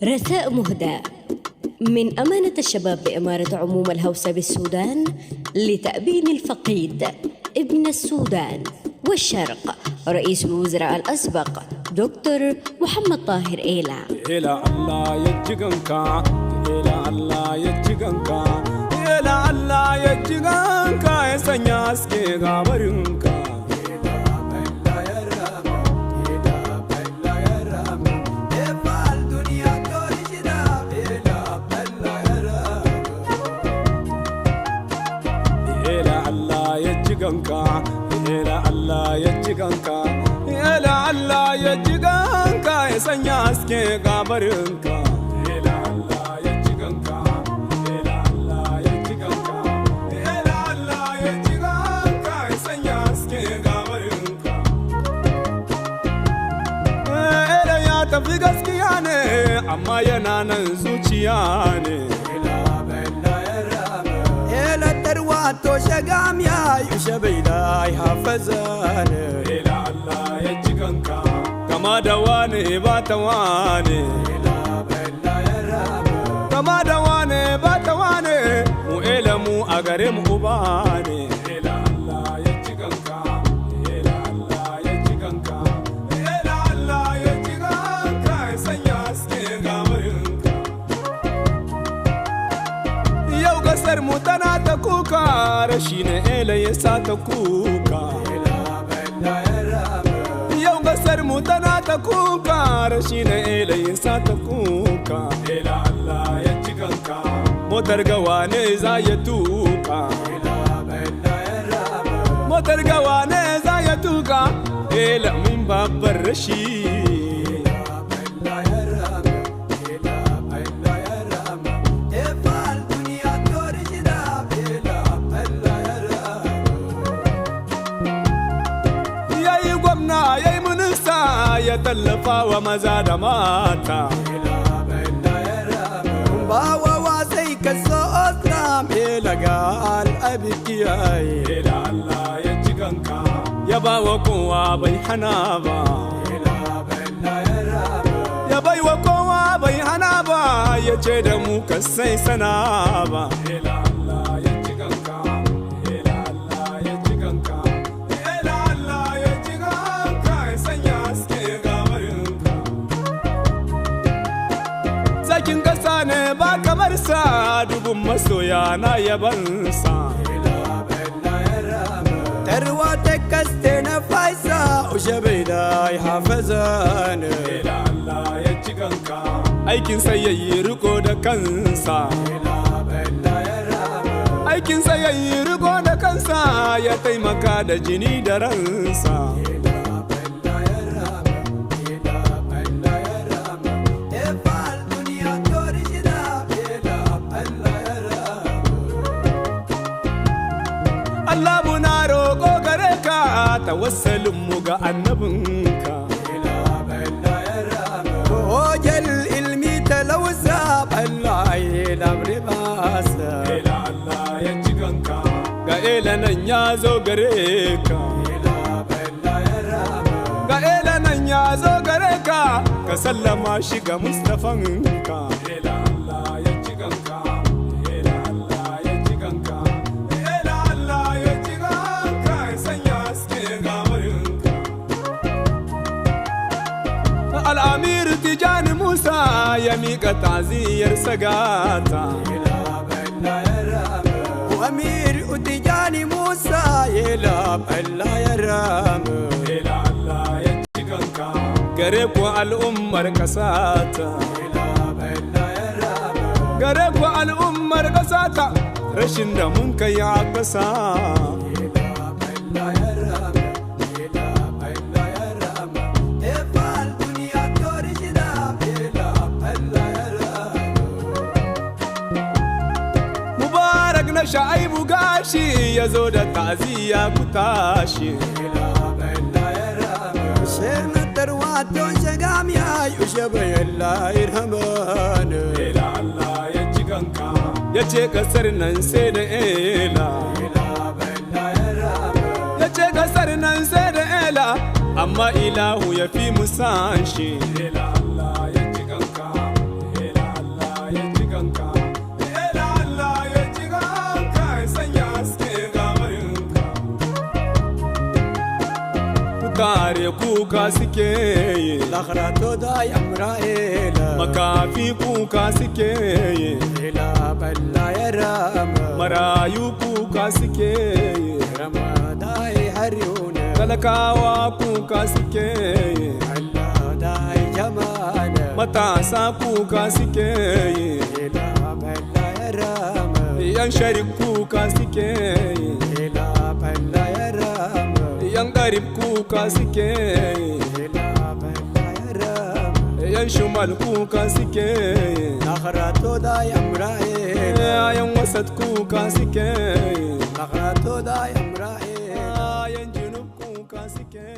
رثاء مهدى من أمانة الشباب بإمارة عموم الهوسة بالسودان لتأبين الفقيد ابن السودان والشرق رئيس الوزراء الأسبق دكتور محمد طاهر إيلا. إلى الله يجيكنكا إلى الله يجيكنكا إلى الله يجيكنكا يسنياس كي غابرنكا إلى الله يجيكنكا إلى الله يجيكنكا يسنياس كي غابرنكا إلى الله يجيكنكا إلى الله يجيكنكا إلى الله يجيكنكا يسنياس كي غابرنكا إلى يا تفي gaskiya ne amma yana nan zuciya ne to shagam ya yushe bai da hafazan ila Allah ya jikanka kama da wane ba ta wane ila balla ya rabu kama da wane ba ta wane mu mu a gare mu uba ne ila Allah ya jikanka ila Allah ya jikanka ila Allah ya jikanka ya sanya haske gabarinka yau gasar mu tana ta kuka rashi ne ela ya sa ta kuka yau gasar mu tana ta kuka rashi ne ela ya sa ta kuka ila Allah ya jikanka motar gawa ne za ya tuka motar gawa ne za ya tuka ela min babbar rashi ya tallafa wa maza da mata bawa wasai ka so osram ilaga al-abikiyaye ila Allah ya jikanka ya bawa kowa bai hana ba ya bai wa kowa bai hana ba ya ce da mu ka sai sana ba ila Allah ya jikanka ila Allah ya jikanka ila Allah ya jikanka ya sanya sakin kasa ne ba kamar sa dubun masoya na yabansa tarwa ta kaste na faisa ushe bai da hafazan ila Allah ya jikanka aikin sai yayi riko da kansa aikin sai yayi riko da kansa ya taimaka da jini da ransa Allah muna roƙo gare ka tawassalin mu ga annabinka Ojal ilmi talausa Allah ya dabre basa ila Allah ya jikanka ga ela nan ya zo gare ka ga ela nan ya zo gare ka ka sallama shi ga Mustafanka ila Allah ya jikanka ila Allah ya jikanka ila Allah ya jikanka ya sanya haske gabarinka Al-Amir Tijani Musa ya miƙa ta'ziyar sagata Amir Tijani Musa ila Allah ya ramu ila Allah ya jikanka gare ku al'ummar kasata gare ku al'ummar kasata rashin da mun kai a kasa Mubarak na Shaibu gashi ya zo da ta'ziya ku tashi wato shagam ya yushe bai Allah irhaman ila Allah ya jikanka ya ce kasar nan sai da ela ya ce kasar nan sai da ela amma ilahu ya fi musan shi ila Allah ya jikanka kuka suke Lakhrato da yamra'ila makafi kuka suke ila balla ya rama marayu kuka suke ramadai haruna talakawa kuka suke Allah dai jamana matasa kuka suke ila balla ya rama yan sharik kuka suke ila balla ya rama yan garib kuka suke ila balla ya rama yan shumal kuka suke Lakhrato da yamra'ila yan wasat kuka suke Lakhrato da yamra'ila yan junub kuka suke